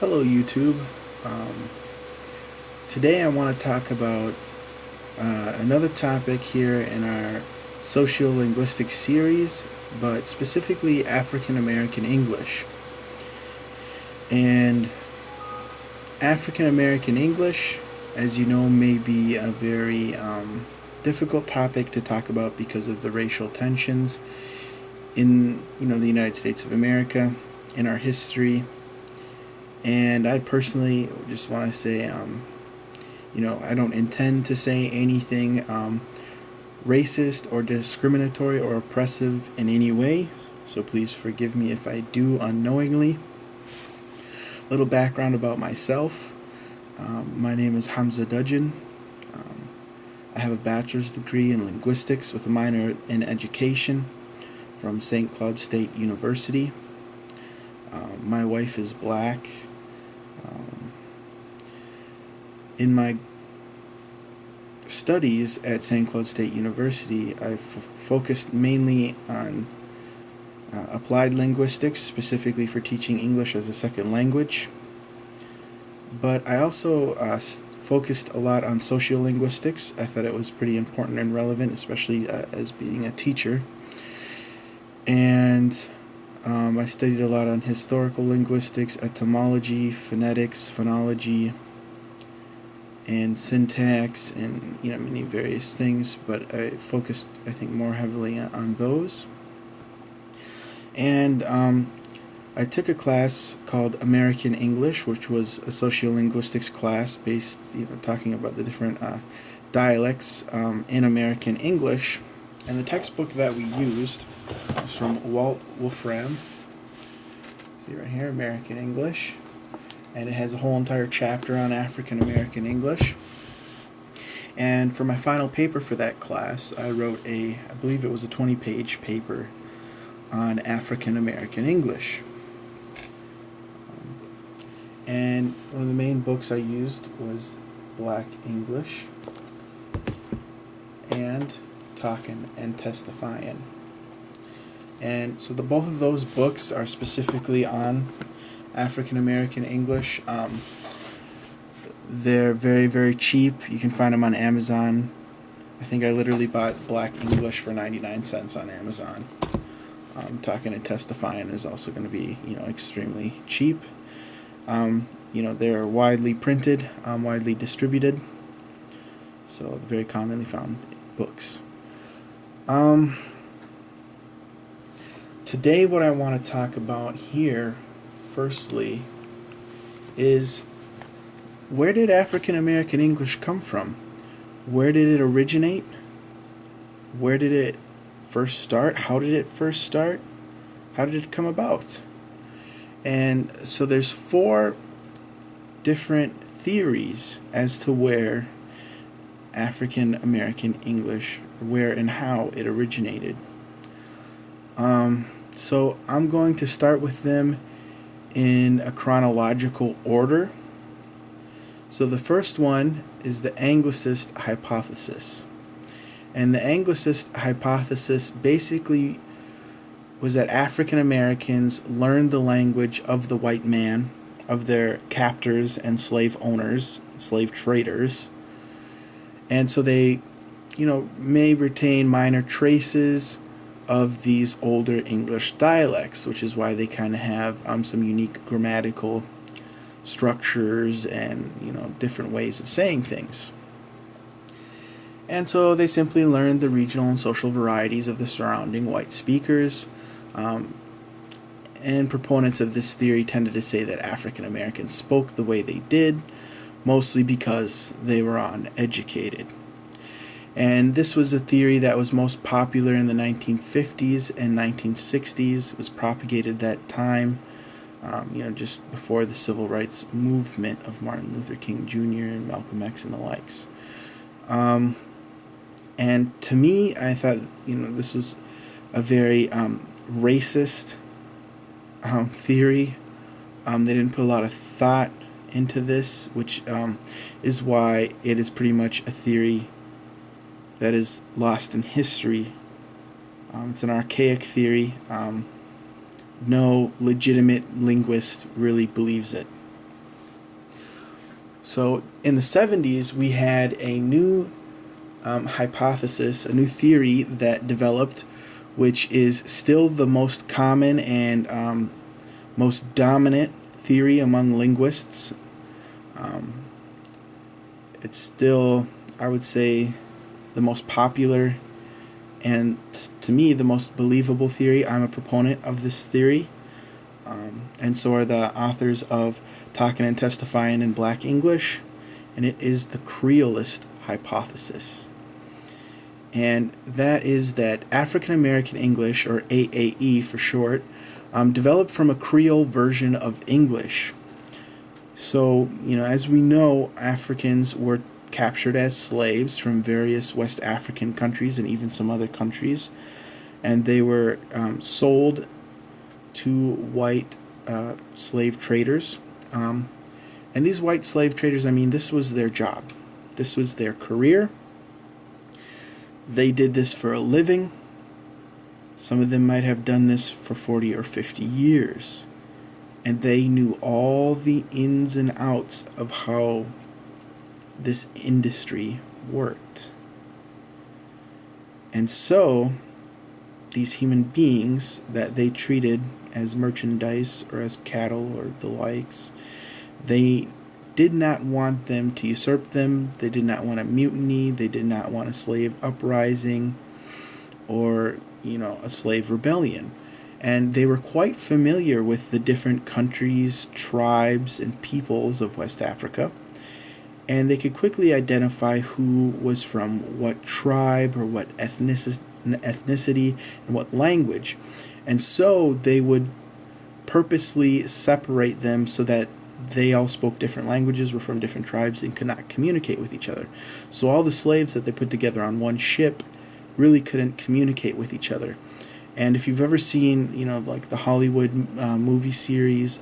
Hello YouTube. Um, Today I want to talk about another topic here in our Sociolinguistics series, but specifically African American English. And African American English, as you know, may be a very difficult topic to talk about because of the racial tensions in the United States of America, in our history. And I personally just want to say, I don't intend to say anything racist or discriminatory or oppressive in any way, so please forgive me if I do unknowingly. A little background about myself. My name is Hamza Dudgeon. I have a bachelor's degree in linguistics with a minor in education from St. Cloud State University. My wife is black. In my studies at St. Cloud State University, I focused mainly on applied linguistics, specifically for teaching English as a second language. But I also focused a lot on sociolinguistics. I thought it was pretty important and relevant, especially as being a teacher. And I studied a lot on historical linguistics, etymology, phonetics, phonology, and syntax, and many various things, but I focused, I think, more heavily on those. And I took a class called American English, which was a sociolinguistics class based, talking about the different dialects in American English. And the textbook that we used was from Walt Wolfram. See right here, American English. And it has a whole entire chapter on African American English. And for my final paper for that class, I wrote I believe it was a 20-page paper on African American English. And one of the main books I used was Black English and Talkin' and Testifying. And so both of those books are specifically on African American English. They're very, very cheap. You can find them on Amazon. I think I literally bought Black English for 99 cents on Amazon. Talking and Testifying is also going to be, extremely cheap. They're widely printed, widely distributed. So very commonly found books. Today what I want to talk about here firstly is, where did African American English come from? Where did it originate? Where did it first start? How did it first start? How did it come about? And so there's 4 different theories as to where African American English, where and how it originated. So I'm going to start with them in a chronological order. So the first one is the Anglicist hypothesis. And the Anglicist hypothesis basically was that African Americans learned the language of the white man, of their captors and slave owners, slave traders. And so they, may retain minor traces of these older English dialects, which is why they kind of have some unique grammatical structures and different ways of saying things. And so they simply learned the regional and social varieties of the surrounding white speakers. And proponents of this theory tended to say that African Americans spoke the way they did, mostly because they were uneducated. And this was a theory that was most popular in the 1950s and 1960s. It was propagated that time, just before the civil rights movement of Martin Luther King Jr. and Malcolm X and the likes. And to me, I thought, this was a very racist theory. They didn't put a lot of thought into this, which is why it is pretty much a theory that is lost in history. It's an archaic theory. No legitimate linguist really believes it. So in the 70s, we had a new hypothesis, a new theory that developed, which is still the most common and most dominant theory among linguists. Um, it's still, I would say, the most popular and to me the most believable theory. I'm a proponent of this theory, and so are the authors of Talking and Testifying in Black English, and it is the Creolist hypothesis. And that is that African American English, or AAE for short, developed from a Creole version of English. So, as we know, Africans were captured as slaves from various West African countries and even some other countries, and they were sold to white slave traders. And these white slave traders, this was their job. This was their career. They did this for a living. Some of them might have done this for 40 or 50 years. And they knew all the ins and outs of how this industry worked. And so, these human beings that they treated as merchandise or as cattle or the likes, they did not want them to usurp them. They did not want a mutiny. They did not want a slave uprising or, a slave rebellion. And they were quite familiar with the different countries, tribes, and peoples of West Africa. And they could quickly identify who was from what tribe or what ethnicity and what language. And so they would purposely separate them so that they all spoke different languages, were from different tribes, and could not communicate with each other. So all the slaves that they put together on one ship really couldn't communicate with each other. And if you've ever seen, like the Hollywood movie series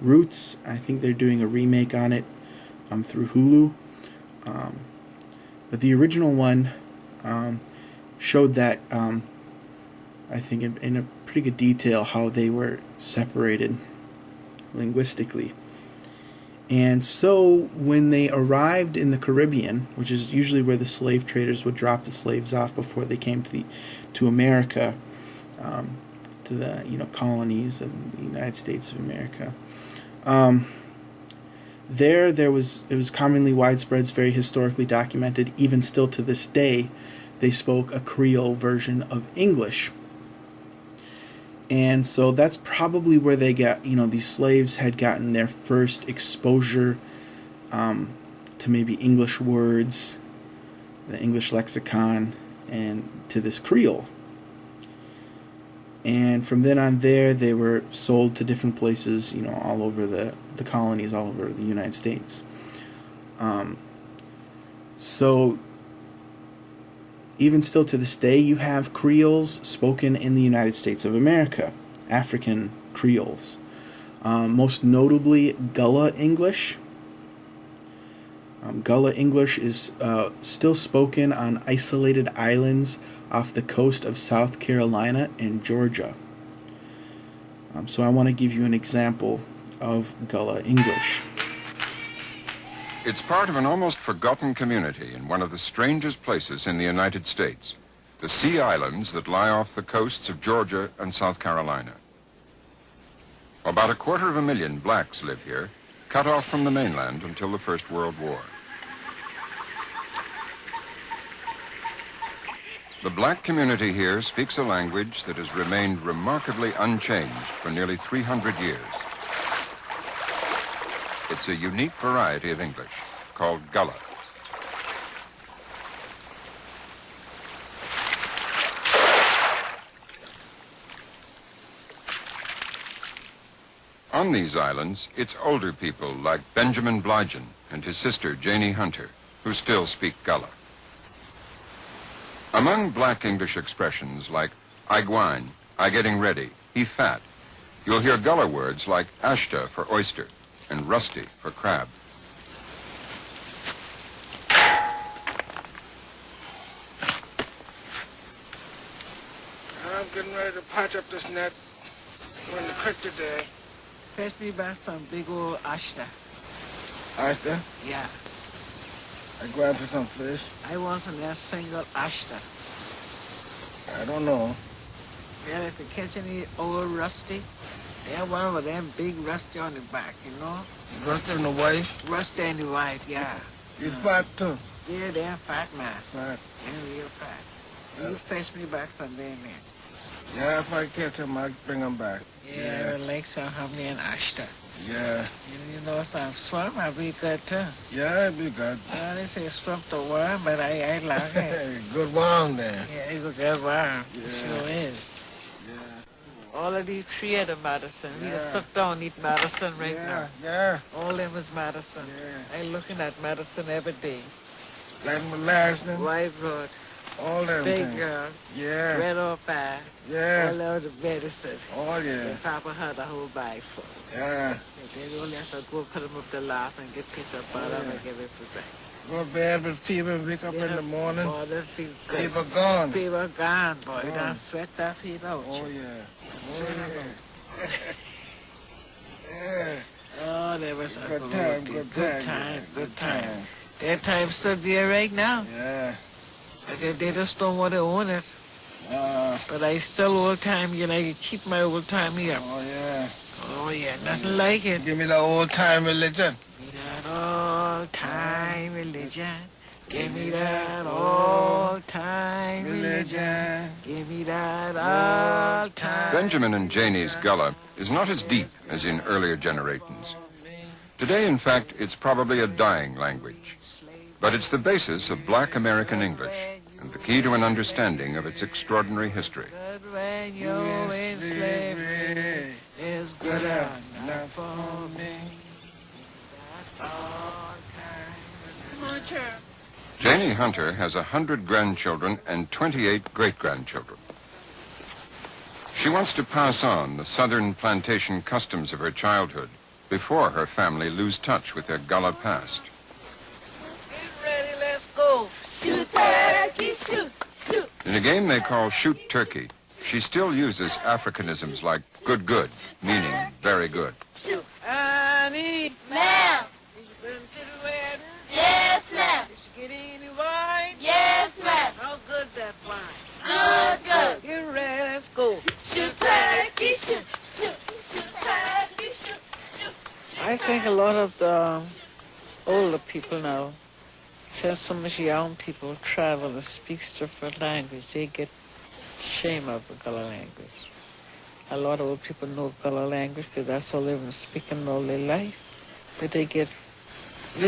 Roots, I think they're doing a remake on it through Hulu. But the original one showed that, I think in a pretty good detail, how they were separated linguistically. And so when they arrived in the Caribbean, which is usually where the slave traders would drop the slaves off before they came to America, to the colonies of the United States of America, it was commonly widespread, it's very historically documented. Even still to this day, they spoke a Creole version of English. And so that's probably where they got, these slaves had gotten their first exposure to maybe English words, the English lexicon, and to this Creole. And from then on there, they were sold to different places, all over the colonies, all over the United States. So even still to this day, you have Creoles spoken in the United States of America, African Creoles. Most notably, Gullah English. Gullah English is still spoken on isolated islands off the coast of South Carolina and Georgia. So I want to give you an example of Gullah English. It's part of an almost forgotten community in one of the strangest places in the United States, the Sea Islands that lie off the coasts of Georgia and South Carolina. About 250,000 blacks live here, cut off from the mainland until the First World War. The black community here speaks a language that has remained remarkably unchanged for nearly 300 years. It's a unique variety of English called Gullah. On these islands, it's older people like Benjamin Bligen and his sister Janie Hunter who still speak Gullah. Among black English expressions like I gwine, I getting ready, he fat, you'll hear Gullah words like ashta for oyster and rusty for crab. I'm getting ready to patch up this net. We're in the creek today. Fetch me back some big old ashta. Ashton? Yeah. I go out for some fish. I wasn't a single ashter. I don't know. Yeah, if you catch any old rusty, they have one of them big rusty on the back, you know? Rusty and the wife. Rusty and the white, yeah. He's fat too. Yeah, they're fat, man. Fat. They're real fat. You fetch me back someday, man. Yeah, if I catch him, I'll bring him back. Yeah, the lakes are having an ashter. Yeah. You know, some swim, I'll be good too. Yeah, it'll be good. They say swim to worm, but I like it. Good worm there. Yeah, it's a good worm. Yeah. It sure is. Yeah. All of these tree of the medicine. We Yeah. just sit down and eat medicine right now. Yeah. All them is medicine. Yeah. I looking at medicine every day. Like molasses. White road, All them big things. girl, Yeah. red or fat, Yeah. all of the medicine. Oh, yeah. And Papa had a whole bag full. Yeah. They only have to go put them up the laugh and get a piece of butter and give it for breakfast. Go to bed with fever and wake up in the morning. Boy, that feel good. Fever gone. Fever gone, boy. You Gone. don't sweat that fever out. Oh, yeah. Oh, yeah. Oh, there was a Good time, good time. good time. That time's still there right now. Yeah. They just don't want to own it. But I still old time, you know, I keep my old time here. Oh, yeah. Oh, yeah, nothing like it. Give me the old time religion. Give me that old time religion. Give me that old time religion. Give me that old time. Benjamin and Janie's Gullah is not as deep as in earlier generations. Today, in fact, it's probably a dying language. But it's the basis of Black American English and the key to an understanding of its extraordinary history. Good when you're in slavery is good enough for me. That old time religion. Janie Hunter has 100 grandchildren and 28 great-grandchildren. She wants to pass on the southern plantation customs of her childhood before her family lose touch with their Gullah past. Get ready, let's go. Shoot, turkey, shoot, shoot. In a game they call Shoot Turkey, she still uses Africanisms like good, meaning very good. Shoot. Annie. Ma'am. You been to the wedding? Yes, ma'am. Did you get any wine? Yes, ma'am. How good that wine? Good, good. Get ready, let's go. Shoot, turkey, shoot, shoot, shoot, turkey, shoot, shoot. I think a lot of the older people now, since so much young people travel and speak different language, they get shame of the Gullah language. A lot of old people know Gullah language because that's all they've been speaking all their life. But they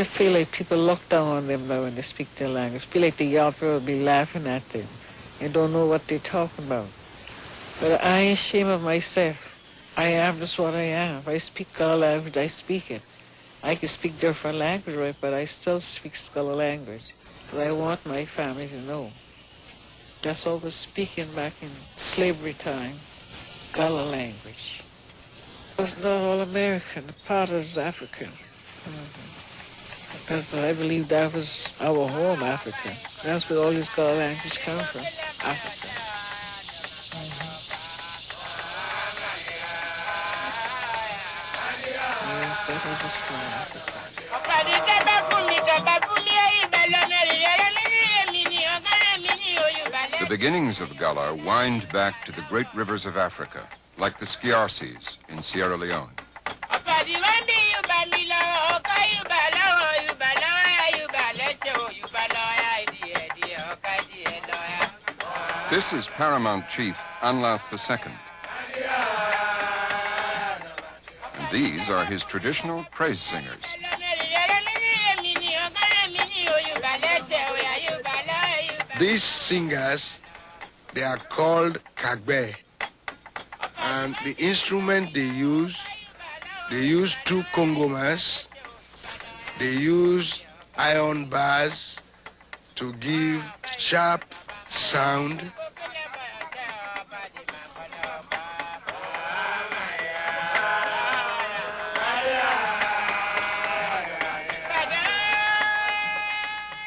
feel like people look down on them now when they speak their language. Feel like the young people will be laughing at them and don't know what they're talking about. But I ain't ashamed of myself. I am just what I am. If I speak Gullah language, I speak it. I can speak different language, right, but I still speak Gullah language. But I want my family to know. That's all was speaking back in slavery time, Gullah language. It's not all American. Part is African. Because I believe that was our home, Africa. That's where all these Gullah languages come from, Africa. Yes, that was from Africa. The beginnings of Gullah wind back to the great rivers of Africa, like the Skiarses in Sierra Leone. This is Paramount Chief Anlath II. And these are his traditional praise singers. These singers, they are called kagbe. And the instrument they use two congomas. They use iron bars to give sharp sound.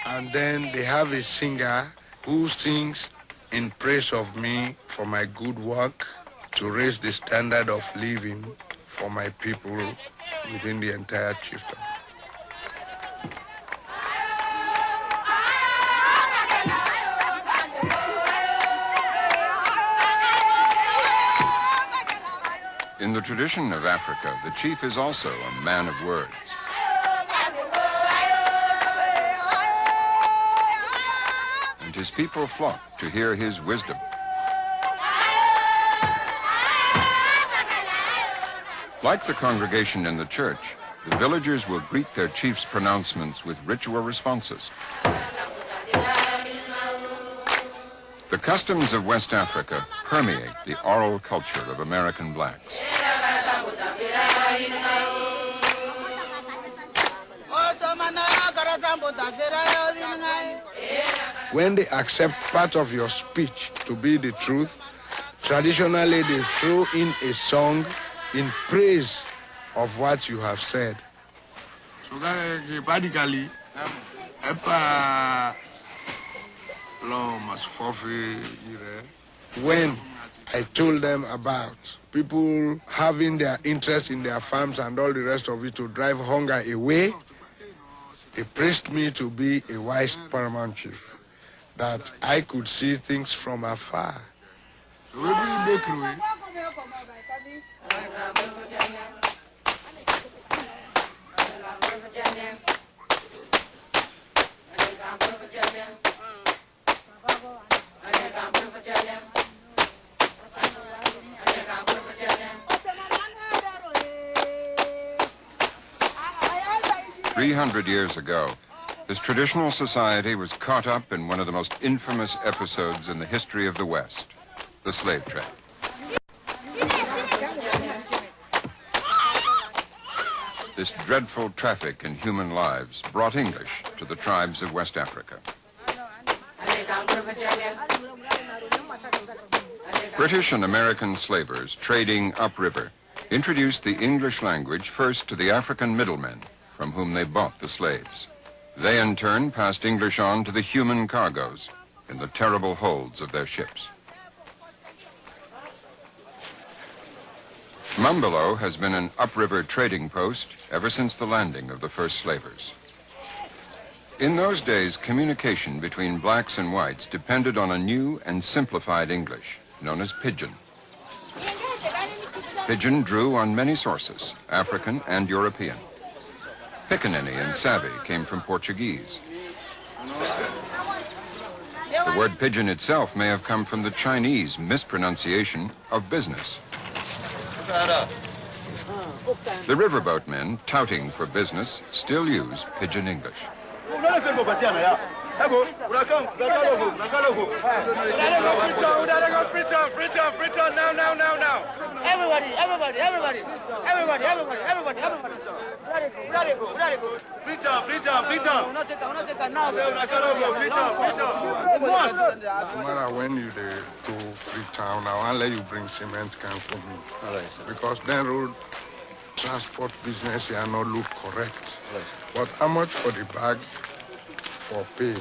And then they have a singer who sings in praise of me for my good work to raise the standard of living for my people within the entire chiefdom. In the tradition of Africa, the chief is also a man of words. And his people flock to hear his wisdom. Like the congregation in the church, the villagers will greet their chief's pronouncements with ritual responses. The customs of West Africa permeate the oral culture of American blacks. When they accept part of your speech to be the truth, traditionally they throw in a song in praise of what you have said. So basically, when I told them about people having their interest in their farms and all the rest of it to drive hunger away, they praised me to be a wise paramount chief, that I could see things from afar. 300 years ago, this traditional society was caught up in one of the most infamous episodes in the history of the West, the slave trade. This dreadful traffic in human lives brought English to the tribes of West Africa. British and American slavers trading upriver introduced the English language first to the African middlemen from whom they bought the slaves. They in turn passed English on to the human cargoes in the terrible holds of their ships. Mumbolo has been an upriver trading post ever since the landing of the first slavers. In those days, communication between blacks and whites depended on a new and simplified English, known as Pidgin. Pidgin drew on many sources, African and European. Pickaninny and savvy came from Portuguese. The word pigeon itself may have come from the Chinese mispronunciation of business. The riverboat men, touting for business, still use pidgin English. Tomorrow when you go Freetown, I want to let you bring cement can for me. Because then road transport business here not look correct. But how much for the bag for pay?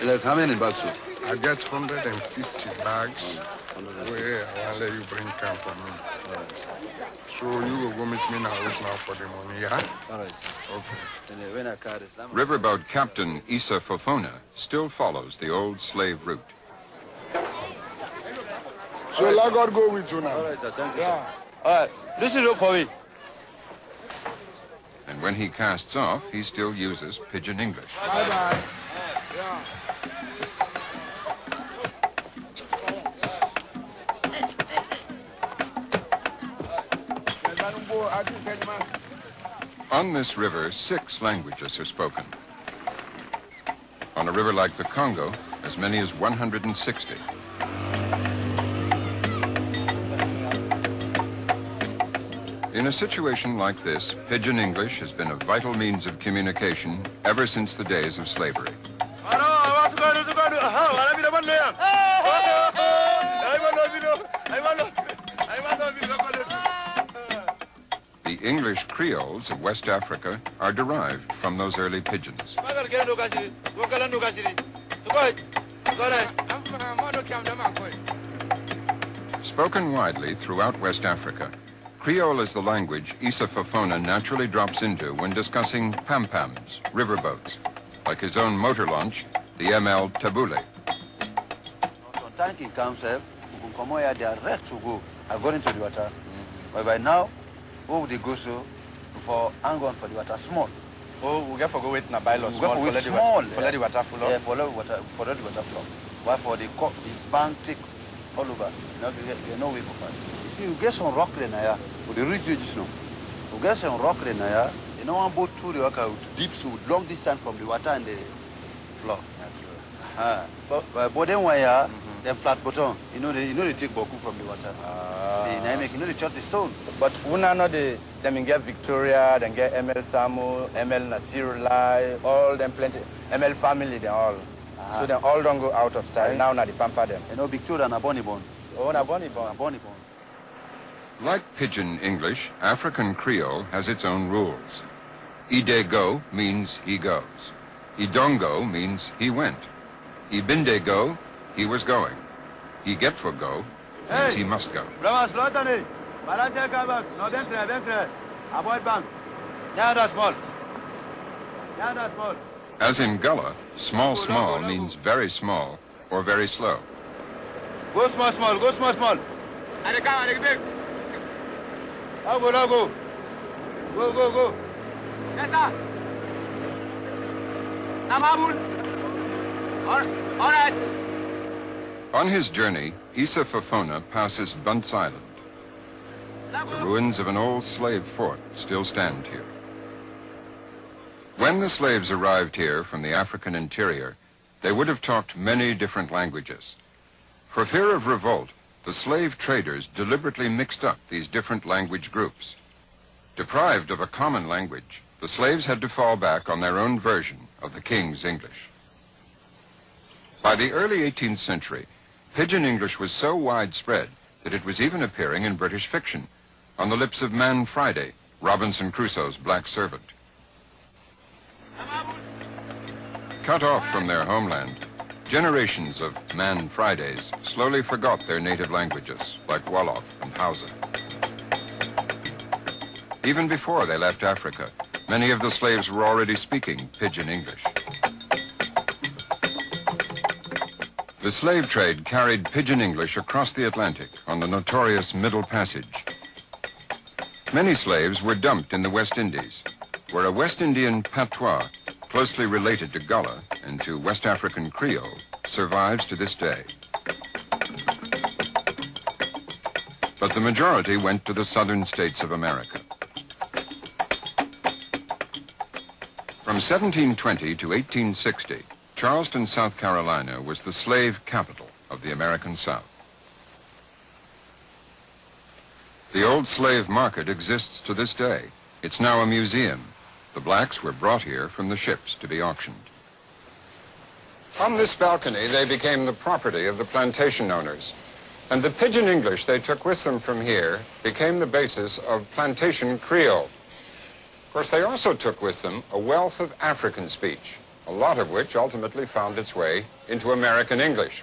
Like how many bags? I get 150 bags. Where I want to let you bring can for me. So you will go meet me in the house now for the money, yeah? All right. Okay. Riverboat captain Issa Fofona still follows the old slave route. So let God go with you now. All right, sir. Thank you, sir. All right. Listen up for me. And when he casts off, he still uses pidgin English. Bye-bye. Yeah. On this river, 6 languages are spoken. On a river like the Congo, as many as 160. In a situation like this, pidgin English has been a vital means of communication ever since the days of slavery. The English Creoles of West Africa are derived from those early pidgins. Spoken widely throughout West Africa, Creole is the language Issa Fofona naturally drops into when discussing pampams, riverboats, like his own motor launch, the ML Tabule. I've gone into the water. But by now, where would they go so before I'm going for the water small? Oh, we get for go with na bylaw We go for wait small. For let the water full up. Yeah, for let the water flow. Why for the bank take all over? You know way for that. You see, you get some rock in there, with the ridge just now. You get some rock in there, you know one boat through the water deep so long distance from the water and the floor. But then why them flat bottom, you know they take boku from the water. See, now make you know they chop the stone. But una know them get Victoria, then get ML Samu, ML Nasirullah, all them plenty, ML family, they all. So they all don't go out of style. Now na the pamper them. You know Victoria na Bonibon. Oh, na Bonibon. Like Pidgin English, African Creole has its own rules. Ide go means he goes. Idongo means he went. Ibinde go, he was going. He get for go means he must go. Avoid bank. Yeah, that's small. As in Gullah, small means very small or very slow. Go small, go small. Now go. Go. Yes, sir. Namabul. All right. On his journey, Issa Fofona passes Bunce Island. The ruins of an old slave fort still stand here. When the slaves arrived here from the African interior, they would have talked many different languages. For fear of revolt, the slave traders deliberately mixed up these different language groups. Deprived of a common language, the slaves had to fall back on their own version of the king's English. By the early 18th century, Pidgin English was so widespread that it was even appearing in British fiction, on the lips of Man Friday, Robinson Crusoe's black servant. Cut off from their homeland, generations of Man Fridays slowly forgot their native languages, like Wolof and Hausa. Even before they left Africa, many of the slaves were already speaking Pidgin English. The slave trade carried Pidgin English across the Atlantic on the notorious Middle Passage. Many slaves were dumped in the West Indies, where a West Indian patois, closely related to Gullah and to West African Creole, survives to this day. But the majority went to the southern states of America. From 1720 to 1860, Charleston, South Carolina was the slave capital of the American South. The old slave market exists to this day. It's now a museum. The blacks were brought here from the ships to be auctioned. On this balcony, they became the property of the plantation owners. And the Pidgin English they took with them from here became the basis of Plantation Creole. Of course, they also took with them a wealth of African speech, a lot of which ultimately found its way into American English.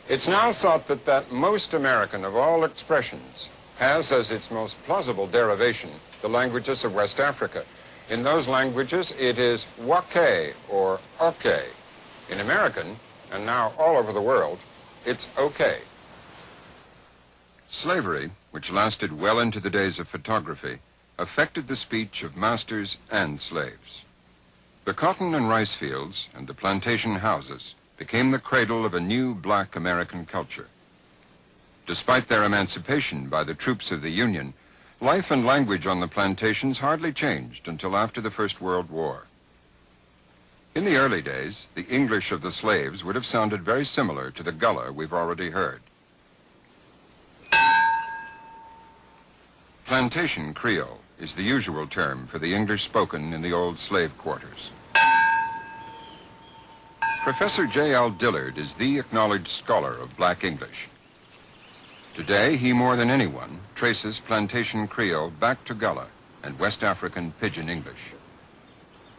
It's now thought that most American of all expressions has as its most plausible derivation the languages of West Africa. In those languages, it is wake or okay. In American, and now all over the world, it's okay. Slavery, which lasted well into the days of photography, affected the speech of masters and slaves. The cotton and rice fields and the plantation houses became the cradle of a new black American culture. Despite their emancipation by the troops of the Union, life and language on the plantations hardly changed until after the First World War. In the early days, the English of the slaves would have sounded very similar to the Gullah we've already heard. Plantation Creole is the usual term for the English spoken in the old slave quarters. Professor J.L. Dillard is the acknowledged scholar of black English. Today, he more than anyone traces Plantation Creole back to Gullah and West African Pidgin English.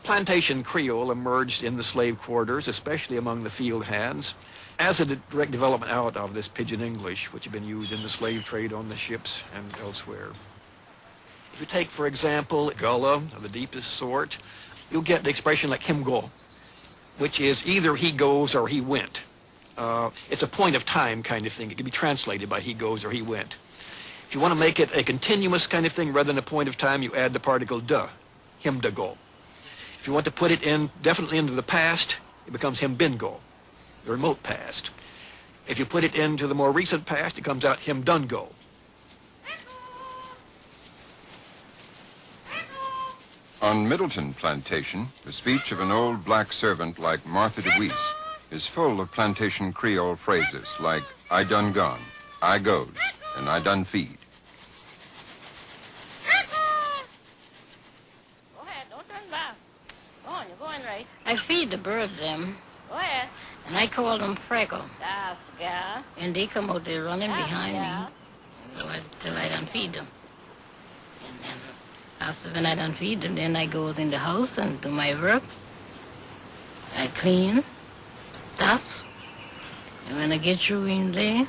Plantation Creole emerged in the slave quarters, especially among the field hands, as a direct development out of this Pidgin English, which had been used in the slave trade on the ships and elsewhere. If you take, for example, Gullah of the deepest sort, you'll get the expression like him go, which is either he goes or he went. It's a point of time kind of thing. It can be translated by he goes or he went. If you want to make it a continuous kind of thing rather than a point of time, you add the particle de, him de go. If you want to put it in definitely into the past, it becomes him bin go, the remote past. If you put it into the more recent past, it comes out him done go. On Middleton Plantation, the speech of an old black servant like Martha DeWeese is full of plantation Creole phrases like I done gone, I goes, and I done feed. Go ahead, don't turn back. Go on, you're going right. I feed the birds them, Go ahead. and I call them Freckle. That's the gal. And they come out there running That's behind the me gal. till I done feed them. And then after when I done feed them, then I go in the house and do my work. I clean, dust, and when I get through in there,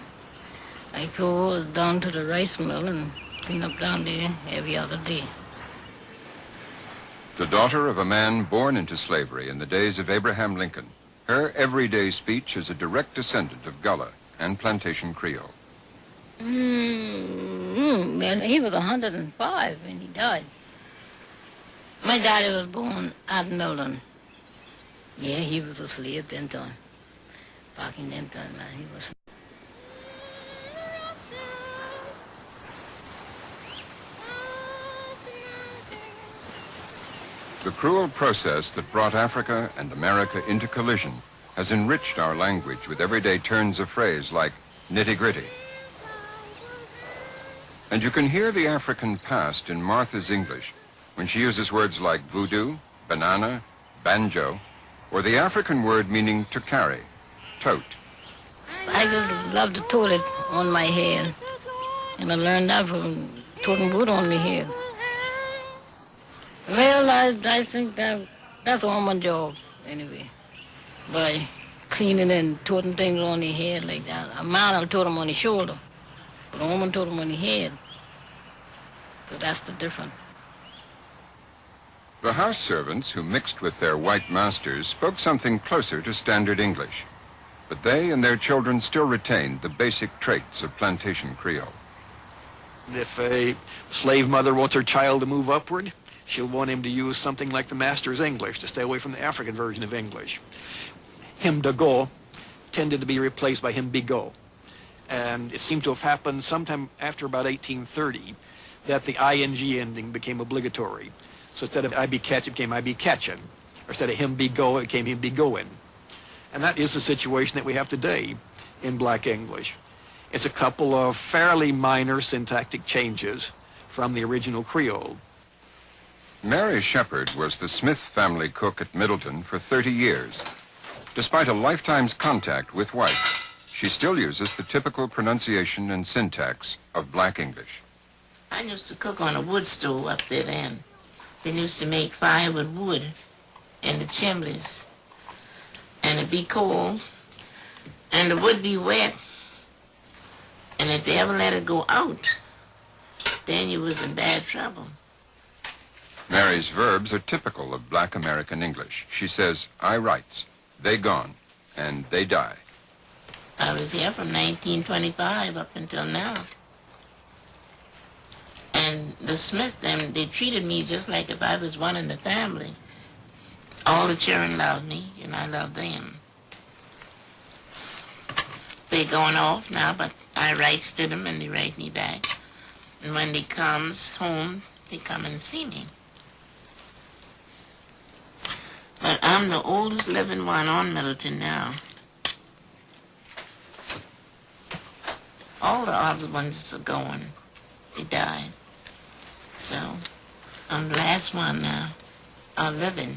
I go down to the rice mill and clean up down there every other day. The daughter of a man born into slavery in the days of Abraham Lincoln, her everyday speech is a direct descendant of Gullah and plantation Creole. Well, he was 105 when he died. My daddy was born at Milton. Yeah, he was a slave then time. Back in them time, man, he was. The cruel process that brought Africa and America into collision has enriched our language with everyday turns of phrase like nitty-gritty. And you can hear the African past in Martha's English when she uses words like voodoo, banana, banjo, or the African word meaning to carry, tote. I just love to tote it on my head. And I learned that from toting wood on my head. Well, I think that's all my job, anyway. By cleaning and toting things on the head like that. A man will tote them on the shoulder, but a woman tote them on the head. So that's the difference. The house servants who mixed with their white masters spoke something closer to standard English, but they and their children still retained the basic traits of plantation Creole. If a slave mother wants her child to move upward, she'll want him to use something like the master's English to stay away from the African version of English. Him de go tended to be replaced by him be go. And it seemed to have happened sometime after about 1830 that the ing ending became obligatory. So instead of I be catch, it became I be catchin'. Or instead of him be go, it became him be goin'. And that is the situation that we have today in Black English. It's a couple of fairly minor syntactic changes from the original Creole. Mary Shepherd was the Smith family cook at Middleton for 30 years. Despite a lifetime's contact with whites, she still uses the typical pronunciation and syntax of Black English. I used to cook on a wood stove up there then. They used to make fire with wood in the chimneys. And it'd be cold, and the wood be wet. And if they ever let it go out, then you was in bad trouble. Mary's verbs are typical of Black American English. She says, I writes, they gone, and they die. I was here from 1925 up until now. And the Smiths, them, they treated me just like if I was one in the family. All the children loved me, and I loved them. They're going off now, but I writes to them, and they write me back. And when they comes home, they come and see me. But I'm the oldest living one on Middleton now. All the other ones are going. They died. So, I'm the last one now, living.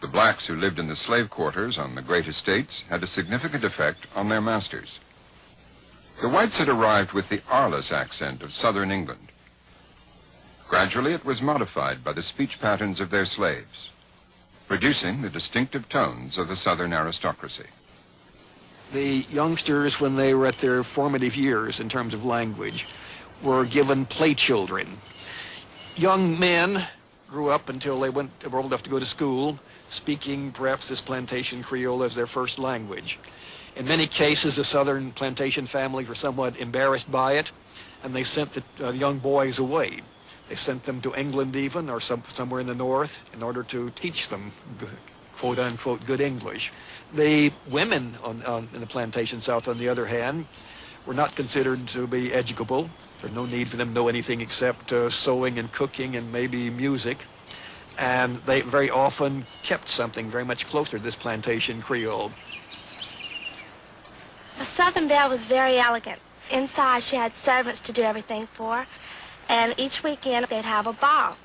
The blacks who lived in the slave quarters on the great estates had a significant effect on their masters. The whites had arrived with the Arliss accent of southern England. Gradually, it was modified by the speech patterns of their slaves, producing the distinctive tones of the southern aristocracy. The youngsters, when they were at their formative years in terms of language, were given play children. Young men grew up until they were old enough to go to school, speaking perhaps this plantation Creole as their first language. In many cases, the southern plantation families were somewhat embarrassed by it, and they sent the young boys away. They sent them to England even, or somewhere in the north, in order to teach them, quote-unquote, good English. The women in the plantation south, on the other hand, were not considered to be educable. There's no need for them to know anything except sewing and cooking and maybe music. And they very often kept something very much closer to this plantation Creole. The Southern Belle was very elegant. Inside, she had servants to do everything for her. And each weekend, they'd have a ball.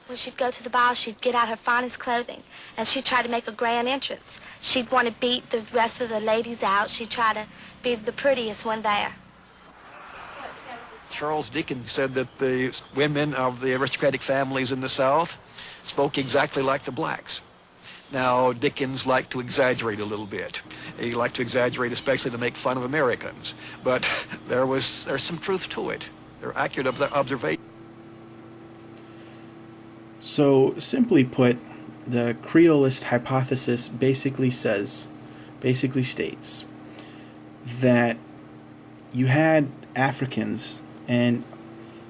When she'd go to the ball, she'd get out her finest clothing, and she'd try to make a grand entrance. She'd want to beat the rest of the ladies out. She'd try to be the prettiest one there. Charles Dickens said that the women of the aristocratic families in the South spoke exactly like the blacks. Now, Dickens liked to exaggerate a little bit. He liked to exaggerate especially to make fun of Americans. But there's some truth to it. They're accurate observations. So, simply put, the Creolist hypothesis basically states that you had Africans, and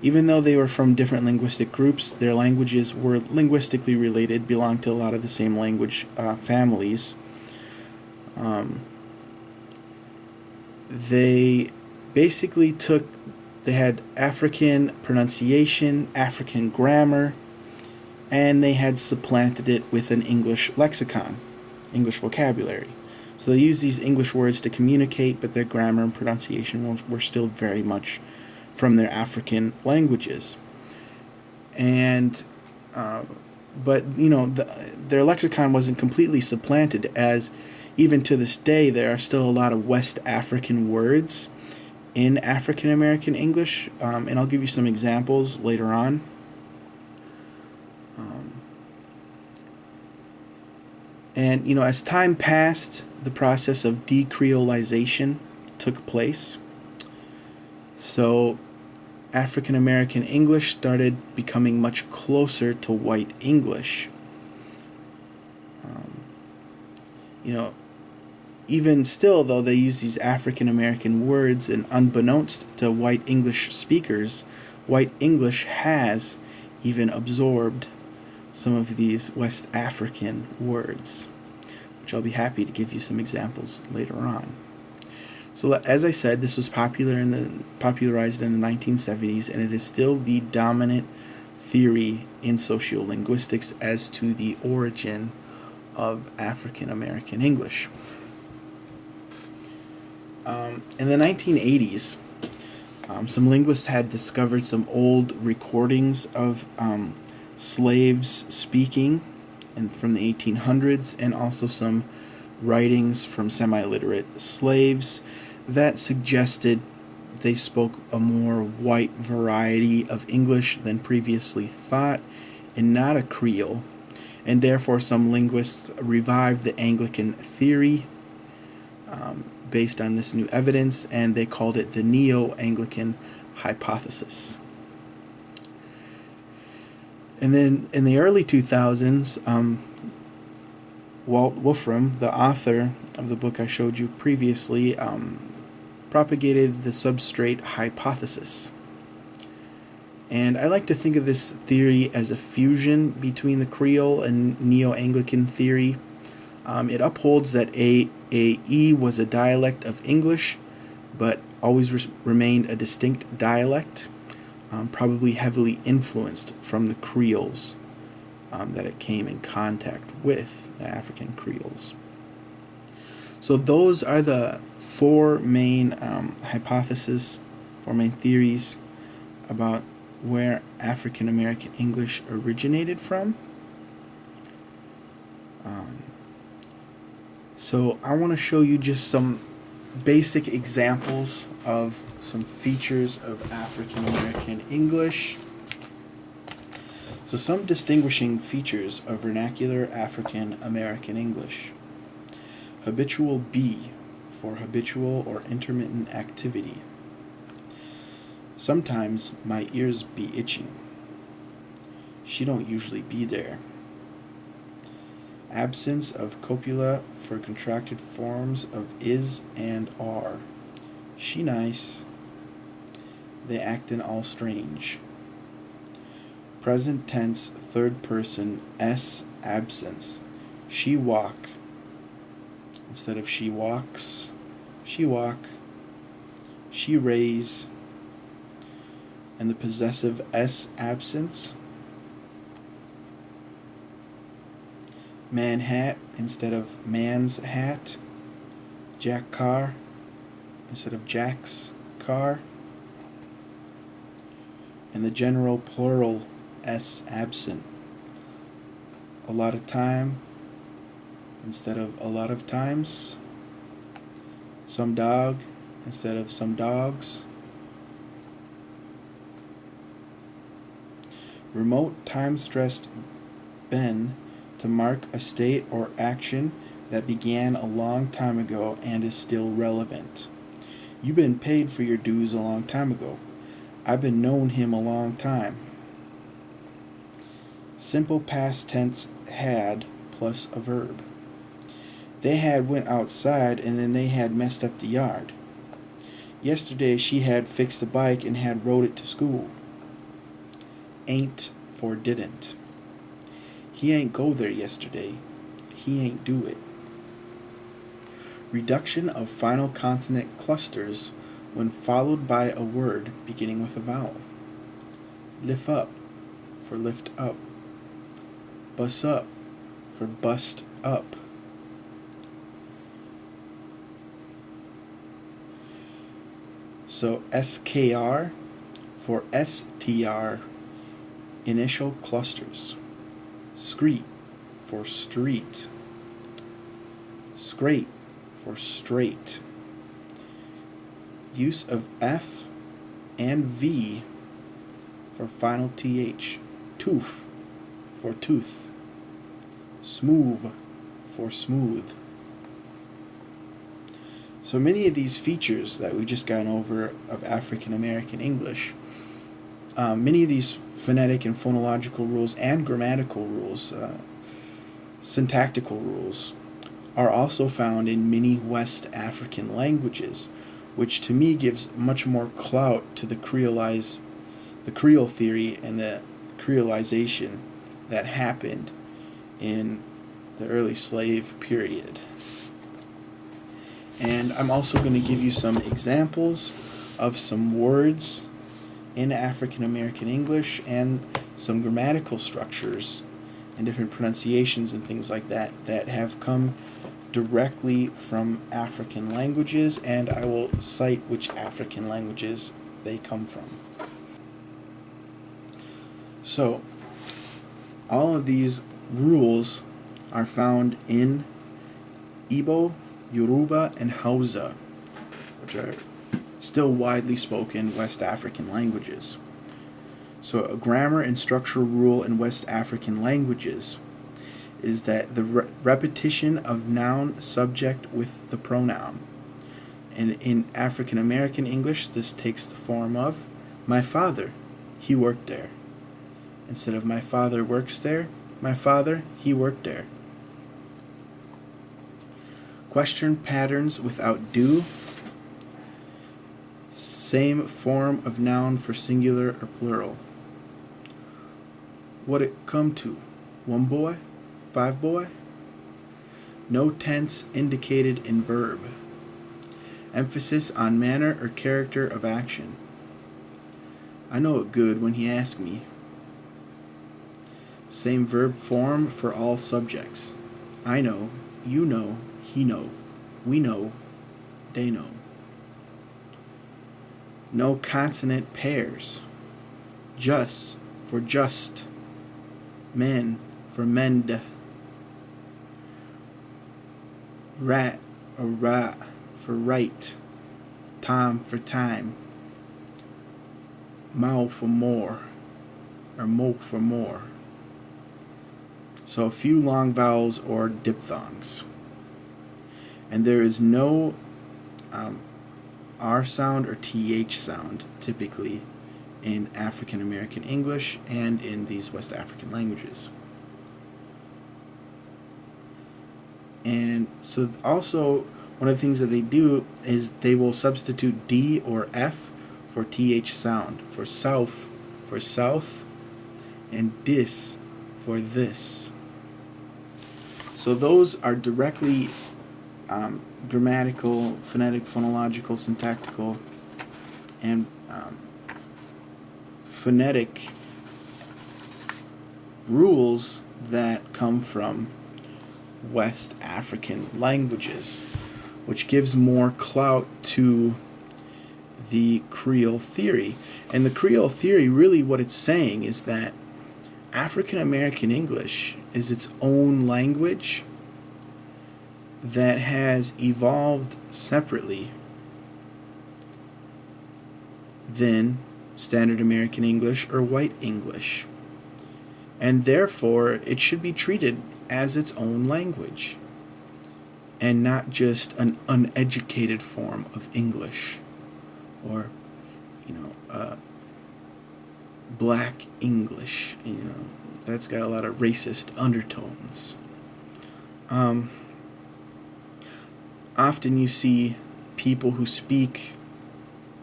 even though they were from different linguistic groups, their languages were linguistically related, belonged to a lot of the same language families. They basically they had African pronunciation, African grammar, and they had supplanted it with an English lexicon, English vocabulary. So they used these English words to communicate, but their grammar and pronunciation were still very much from their African languages. And but their lexicon wasn't completely supplanted, as even to this day there are still a lot of West African words in African American English, and I'll give you some examples later on. And as time passed, the process of decreolization took place. So African American English started becoming much closer to white English. Even still, though, they use these African American words, and unbeknownst to white English speakers, white English has even absorbed some of these West African words, which I'll be happy to give you some examples later on. So, as I said, this was popularized in the 1970s, and it is still the dominant theory in sociolinguistics as to the origin of African American English. In the 1980s, some linguists had discovered some old recordings of slaves speaking, and from the 1800s, and also some writings from semi-literate slaves that suggested they spoke a more white variety of English than previously thought, and not a Creole. And therefore some linguists revived the Anglican theory based on this new evidence, and they called it the Neo-Anglican Hypothesis. And then in the early 2000s, Walt Wolfram, the author of the book I showed you previously, propagated the substrate hypothesis. And I like to think of this theory as a fusion between the Creole and Neo-Anglican theory. It upholds that AE was a dialect of English, but always remained a distinct dialect, probably heavily influenced from the Creoles that it came in contact with, the African Creoles. So those are the four main hypotheses, four main theories about where African American English originated from. So I want to show you just some basic examples of some features of African American English. So some distinguishing features of vernacular African American English. Habitual B, for habitual or intermittent activity. Sometimes my ears be itching. She don't usually be there. Absence of copula for contracted forms of is and are. She nice. They actin' all strange. Present tense, third person, s, absence. She walk. Instead of she walks, she walk. She raise. And the possessive s, absence. Man hat instead of man's hat. Jack car instead of Jack's car. And the general plural s absent. A lot of time instead of a lot of times. Some dog instead of some dogs. Remote time-stressed ben to mark a state or action that began a long time ago and is still relevant. You've been paid for your dues a long time ago. I've been known him a long time. Simple past tense had plus a verb. They had went outside and then they had messed up the yard. Yesterday she had fixed the bike and had rode it to school. Ain't for didn't. He ain't go there yesterday. He ain't do it. Reduction of final consonant clusters when followed by a word beginning with a vowel. Lift up for lift up. Bus up for bust up. So SKR for STR, initial clusters. Screet for street. Scrape for straight. Use of F and V for final TH. Tooth for tooth. Smooth for smooth. So many of these features that we just gone over of African American English, many of these phonetic and phonological rules and grammatical rules, syntactical rules, are also found in many West African languages, which to me gives much more clout to the Creole theory and the creolization that happened in the early slave period. And I'm also going to give you some examples of some words in African American English and some grammatical structures and different pronunciations and things like that that have come directly from African languages, and I will cite which African languages they come from. So, all of these rules are found in Igbo, Yoruba, and Hausa, which are still widely spoken West African languages. So a grammar and structural rule in West African languages is that the repetition of noun subject with the pronoun. And in African American English, this takes the form of, my father, he worked there. Instead of my father works there, my father, he worked there. Question patterns without do. Same form of noun for singular or plural. What it come to? 1 boy? 5 boy? No tense indicated in verb. Emphasis on manner or character of action. I know it good when he asked me. Same verb form for all subjects. I know, you know, he know, we know, they know. No consonant pairs. Just for just. Men for mend. Rat or rat for right. Time for time. Mau for more, or mo for more. So a few long vowels or diphthongs. And there is no R sound or TH sound typically in African American English and in these West African languages. And so also one of the things that they do is they will substitute D or F for TH sound. For south, and dis for this. So those are directly grammatical, phonetic, phonological, syntactical, and phonetic rules that come from West African languages, which gives more clout to the Creole theory. And the Creole theory, really what it's saying is that African American English is its own language that has evolved separately than Standard American English or White English. And therefore, it should be treated as its own language and not just an uneducated form of English, or black English. That's got a lot of racist undertones. Often you see people who speak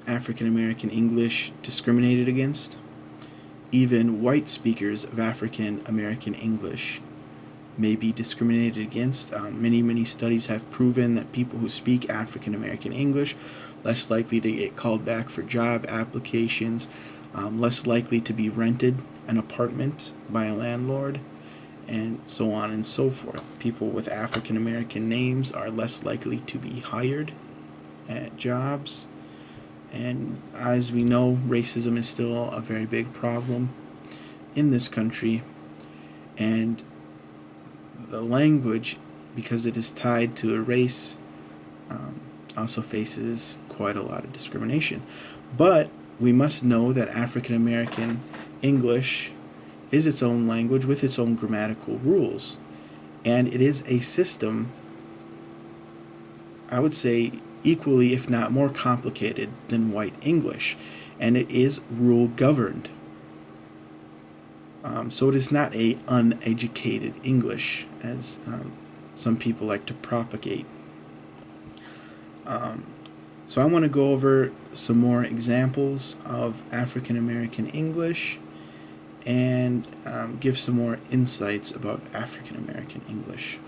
African American English discriminated against. Even white speakers of African American English may be discriminated against. Many studies have proven that people who speak African American English less likely to get called back for job applications, less likely to be rented an apartment by a landlord, and so on and so forth. People with African American names are less likely to be hired at jobs. And as we know, racism is still a very big problem in this country. And the language, because it is tied to a race, also faces quite a lot of discrimination. But we must know that African American English is its own language with its own grammatical rules. And it is a system, I would say, equally, if not more complicated than White English. And it is rule governed. So it is not a uneducated English, as some people like to propagate. So I want to go over some more examples of African American English and give some more insights about African American English.